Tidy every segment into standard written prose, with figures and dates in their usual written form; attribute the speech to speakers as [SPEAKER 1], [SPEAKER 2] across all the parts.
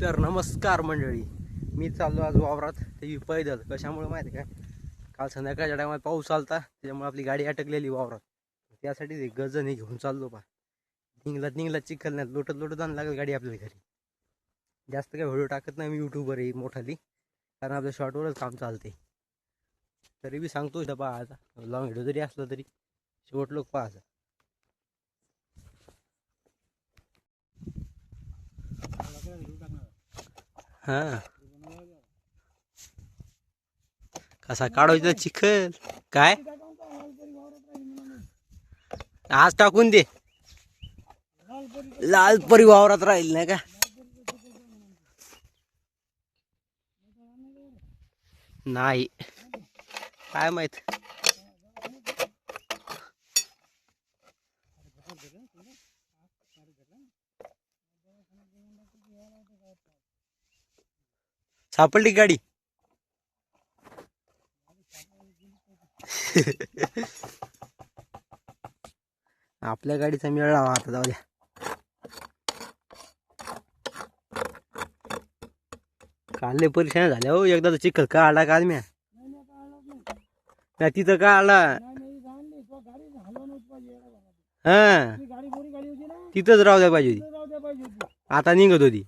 [SPEAKER 1] तर नमस्कार मंडळी, मी चाललो आज वावरात. ते पैदल. कशामुळे माहिती आहे का? काल संध्याकाळच्या टायमात पाऊस आलता, त्याच्यामुळे आपली गाडी अटकलेली वावरात. त्यासाठी ते गजन हे घेऊन चाललो पा. निघला चिखल नाही, लोटत लोटत आणायला लागेल गाडी आपल्या घरी. जास्त काही व्हिडिओ टाकत नाही मी युट्यूबवर ही मोठाली, कारण आपल्या शॉर्टवरच काम चालते. तरी बी सांगतो डबा आता लॉंग व्हिडिओ जरी असला तरी शेवट लोक पाहायचा. हा, कसा काढायचा चिखल काय आज टाकून दे. लाल परी वावरात राहील नाही का? नाही काय माहित. सापडली गाडी. आपल्या गाडीचा मेळ लावा आता, जाऊ द्या. काढले परेशान झाले हो. एकदा तर चिखल काढला काल म्या तिथं काढला. हा, तिथंच राहू द्या पाहिजे होती. आता निघत होती.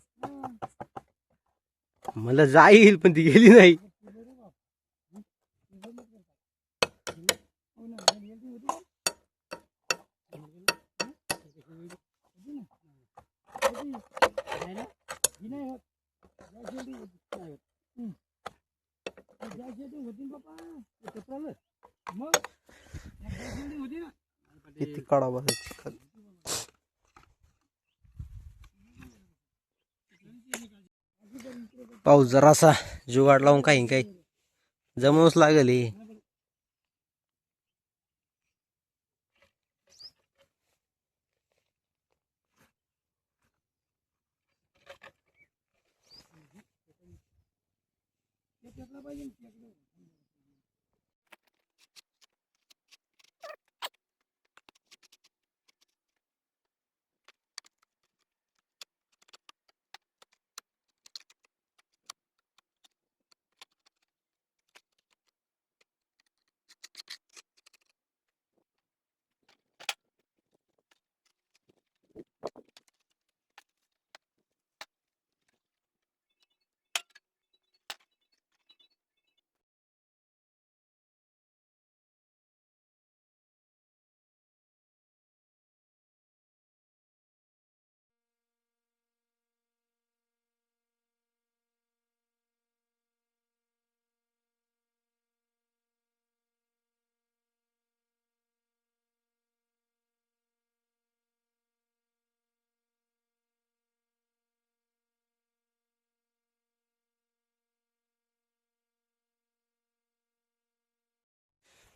[SPEAKER 1] मला जाईल पण ती गेली नाही. किती काढावा चिखल. पाऊस जरासा जुगाड लावून काही काही जमवच लागेल.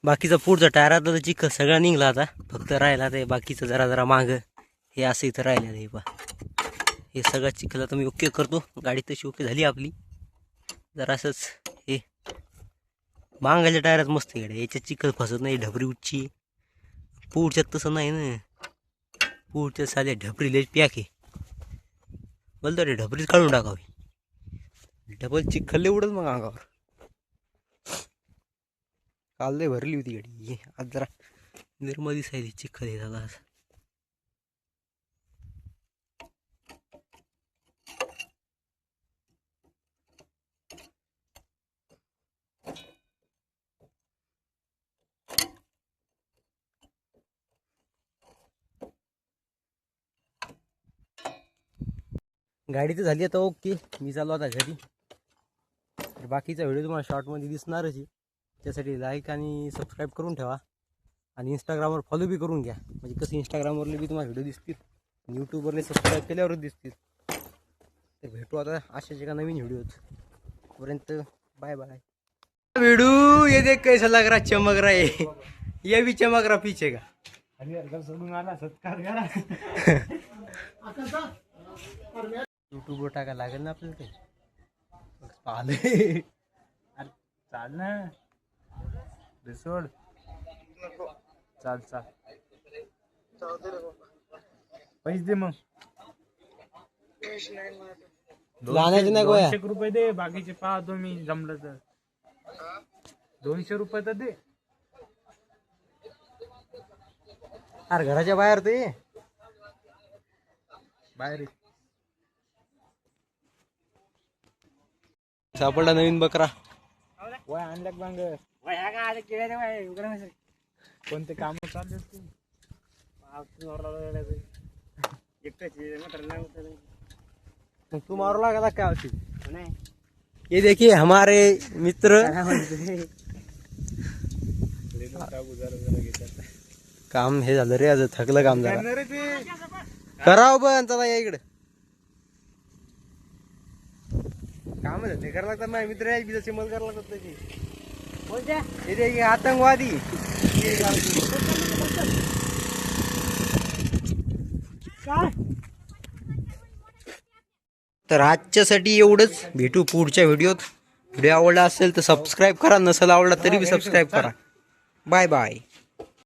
[SPEAKER 1] बाकीचा पुढचा टायरातला तर चिखल सगळा निघला. आता फक्त राहिला ते बाकीचं जरा जरा माग. हे असं इथं राहिलं. हे पा, हे सगळं चिखल आता मी ओके करतो. गाडी तशी ओके झाली आपली. जरा असंच हे मांगाच्या टायरात मस्त गाडी, याच्यात चिखल फसत नाही. ढबरी उच्ची. पुढच्यात तसं नाही ना. पुढच्या साध्या ढबरी लय पॅक आहे. बोलतो रे ढबरीच काढून टाकावी. डबल चिखल उडत मग अंगावर. काल लय भरली होती गाडी. आज जरा निर्मळ दिसायली चिखल हे झाला. गाडी तर झाली आता ओके. मी चाललो आता घरी. बाकीचा व्हिडिओ तुम्हाला शॉर्टमध्ये दिसणारच आहे. त्यासाठी लाईक आणि सबस्क्राईब करून ठेवा. आणि इंस्टाग्रामवर फॉलो बी करून घ्या. म्हणजे कसं इंस्टाग्रामवरले बी तुम्हाला व्हिडिओ दिसतील, यूट्यूबवरले सबस्क्राईब केल्यावरच दिसतील. तर भेटू आता अशाच एका नवीन व्हिडिओत. तोपर्यंत बाय बाय. व्हिडिओ ये देख कैसा लग रहा, चमक रहा है. ये भी चमक रहा पीछे का. यूट्यूबवर टाकायला लागेल ना आपल्याला काही. पाहिले
[SPEAKER 2] चाल ना सोड. चाल चाल पैसे दे मग.
[SPEAKER 1] आणायचे नाही गोया
[SPEAKER 2] 200 रुपये दे, बाकीचे पहा तुम्ही जमलं तर. 200 रुपये तर दे.
[SPEAKER 1] अरे घराच्या बाहेर ते
[SPEAKER 2] बाहेर ये.
[SPEAKER 1] सापडला नवीन बकरा.
[SPEAKER 2] वय आणल्यात बांग. कोणते काम चालले असते?
[SPEAKER 1] मग तू मारू लागला काय होती ये देखिए हमारे मित्र काम हे झालं रे आज थकलं काम झालं करावं पण चला या इकडे काम ते करायला लागतात माझे मित्र आहे बिजा सिमल करायला लागतात त्याची हे देखिए आतंकवादी तर आजच्यासाठी एवढंच भेटू पुढच्या व्हिडिओत. व्हिडिओ आवडला असेल तर सबस्क्राईब करा, नसेल आवडला तरी बी सबस्क्राईब करा. Bye bye.